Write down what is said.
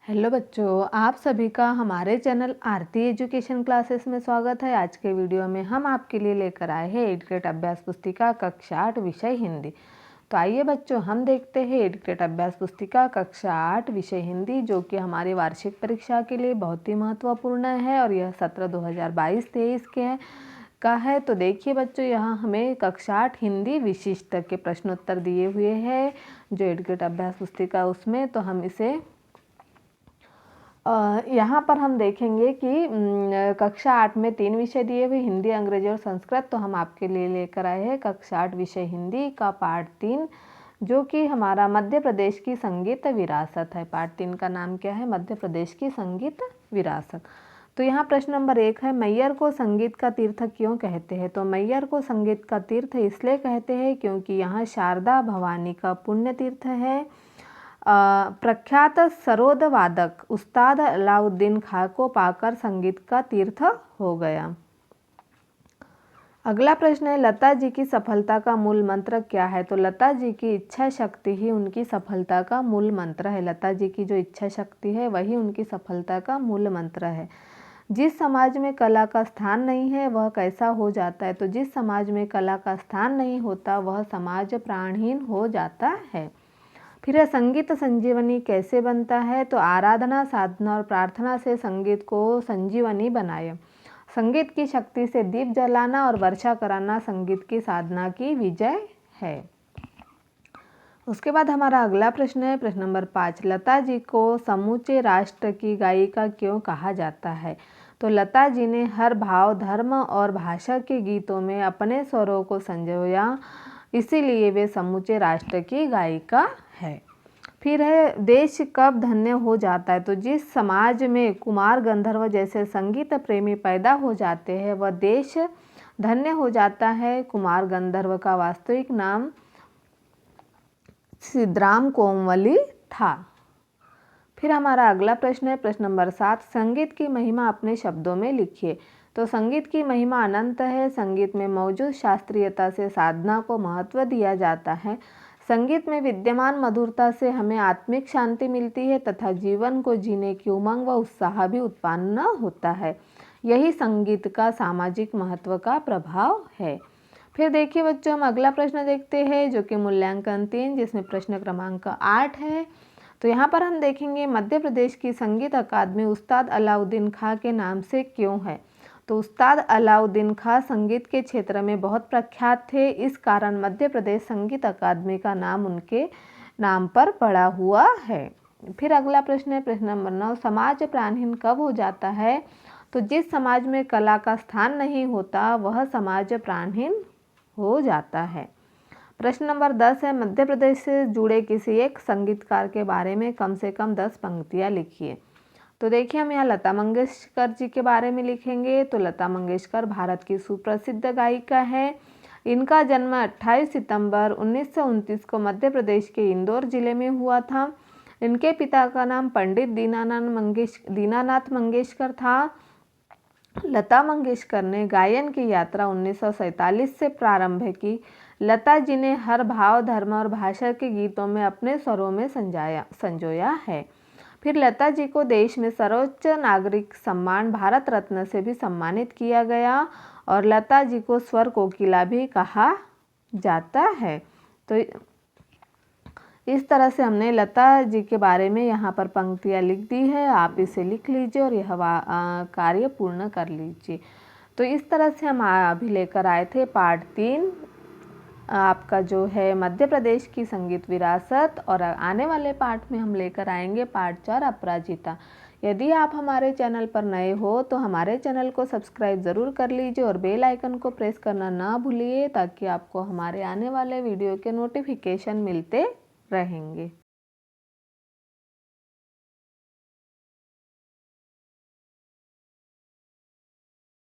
Hello बच्चों, आप सभी का हमारे चैनल आरती एजुकेशन क्लासेस में स्वागत है। आज के वीडियो में हम आपके लिए लेकर आए हैं 8th ग्रेड अभ्यास पुस्तिका कक्षा 8 विषय हिंदी। तो आइए बच्चों, हम देखते हैं 8th ग्रेड अभ्यास पुस्तिका कक्षा 8 विषय हिंदी, जो कि हमारी वार्षिक परीक्षा के लिए बहुत ही महत्वपूर्ण है और यह सत्र 2022-23 का है। तो देखिए बच्चों, यहाँ हमें कक्षा 8 हिंदी विशिष्ट के प्रश्नोत्तर दिए हुए हैं जो 8th ग्रेड अभ्यास पुस्तिका उसमें। तो हम इसे यहाँ पर हम देखेंगे कि कक्षा 8 में 3 विषय दिए हुए, हिंदी, अंग्रेजी और संस्कृत। तो हम आपके लिए लेकर आए हैं कक्षा 8 विषय हिंदी का पार्ट 3, जो कि हमारा मध्य प्रदेश की संगीत विरासत है। पार्ट 3 का नाम क्या है? मध्य प्रदेश की संगीत विरासत। तो यहाँ प्रश्न नंबर 1 है, मैयर को संगीत का तीर्थ क्यों कहते हैं? तो मैयर को संगीत का तीर्थ इसलिए कहते हैं क्योंकि यहाँ शारदा भवानी का पुण्य तीर्थ है। प्रख्यात सरोद वादक उस्ताद अलाउद्दीन खां को पाकर संगीत का तीर्थ हो गया। अगला प्रश्न है, लता जी की सफलता का मूल मंत्र क्या है? तो लता जी की इच्छा शक्ति ही उनकी सफलता का मूल मंत्र है। लता जी की जो इच्छा शक्ति है वही उनकी सफलता का मूल मंत्र है। जिस समाज में कला का स्थान नहीं है वह कैसा हो जाता है? तो जिस समाज में कला का स्थान नहीं होता वह समाज प्राणहीन हो जाता है। फिर संगीत संजीवनी कैसे बनता है? तो आराधना, साधना और प्रार्थना से संगीत को संजीवनी बनाए। संगीत की शक्ति से दीप जलाना और वर्षा कराना संगीत की साधना की विजय है। उसके बाद हमारा अगला प्रश्न है, प्रश्न नंबर 5, लता जी को समूचे राष्ट्र की गायिका क्यों कहा जाता है? तो लता जी ने हर भाव, धर्म और भाषा के गीतों में अपने स्वरों को संजोया, इसीलिए वे समूचे राष्ट्र की गायिका है। फिर है, देश कब धन्य हो जाता है? तो जिस समाज में कुमार गंधर्व जैसे संगीत प्रेमी पैदा हो जाते हैं वह देश धन्य हो जाता है। कुमार गंधर्व का वास्तविक नाम सिद्धराम कोमली था। फिर हमारा अगला प्रश्न है, प्रश्न नंबर 7, संगीत की महिमा अपने शब्दों में लिखिए। तो संगीत की महिमा अनंत है। संगीत में मौजूद शास्त्रीयता से साधना को महत्व दिया जाता है। संगीत में विद्यमान मधुरता से हमें आत्मिक शांति मिलती है तथा जीवन को जीने की उमंग व उत्साह भी उत्पन्न होता है। यही संगीत का सामाजिक महत्व का प्रभाव है। फिर देखिए बच्चों, हम अगला प्रश्न देखते हैं जो कि मूल्यांकन 3, जिसमें प्रश्न क्रमांक 8 है। तो यहाँ पर हम देखेंगे, मध्य प्रदेश की संगीत अकादमी उस्ताद अलाउद्दीन खां के नाम से क्यों है? तो उस्ताद अलाउद्दीन खां संगीत के क्षेत्र में बहुत प्रख्यात थे, इस कारण मध्य प्रदेश संगीत अकादमी का नाम उनके नाम पर पड़ा हुआ है। फिर अगला प्रश्न है, प्रश्न नंबर 9, समाज प्राणहीन कब हो जाता है? तो जिस समाज में कला का स्थान नहीं होता वह समाज प्राणहीन हो जाता है। प्रश्न नंबर 10 है, मध्य प्रदेश से जुड़े किसी एक संगीतकार के बारे में कम से कम 10 पंक्तियाँ लिखिए। तो देखिए, हम यहाँ लता मंगेशकर जी के बारे में लिखेंगे। तो लता मंगेशकर भारत की सुप्रसिद्ध गायिका है। इनका जन्म 28 सितंबर 1929 को मध्य प्रदेश के इंदौर जिले में हुआ था। इनके पिता का नाम पंडित दीनानाथ मंगेशकर था। लता मंगेशकर ने गायन की यात्रा 1947 से प्रारंभ की। लता जी ने हर भाव, धर्म और भाषा के गीतों में अपने स्वरों में संजोया है। फिर लता जी को देश में सर्वोच्च नागरिक सम्मान भारत रत्न से भी सम्मानित किया गया और लता जी को स्वर कोकिला भी कहा जाता है। तो इस तरह से हमने लता जी के बारे में यहाँ पर पंक्तियाँ लिख दी है। आप इसे लिख लीजिए और यह कार्य पूर्ण कर लीजिए। तो इस तरह से हम अभी लेकर आए थे पार्ट 3 आपका जो है मध्य प्रदेश की संगीत विरासत, और आने वाले पार्ट में हम लेकर आएंगे पार्ट 4 अपराजिता। यदि आप हमारे चैनल पर नए हो तो हमारे चैनल को सब्सक्राइब ज़रूर कर लीजिए और बेल आइकन को प्रेस करना ना भूलिए, ताकि आपको हमारे आने वाले वीडियो के नोटिफिकेशन मिलते रहेंगे।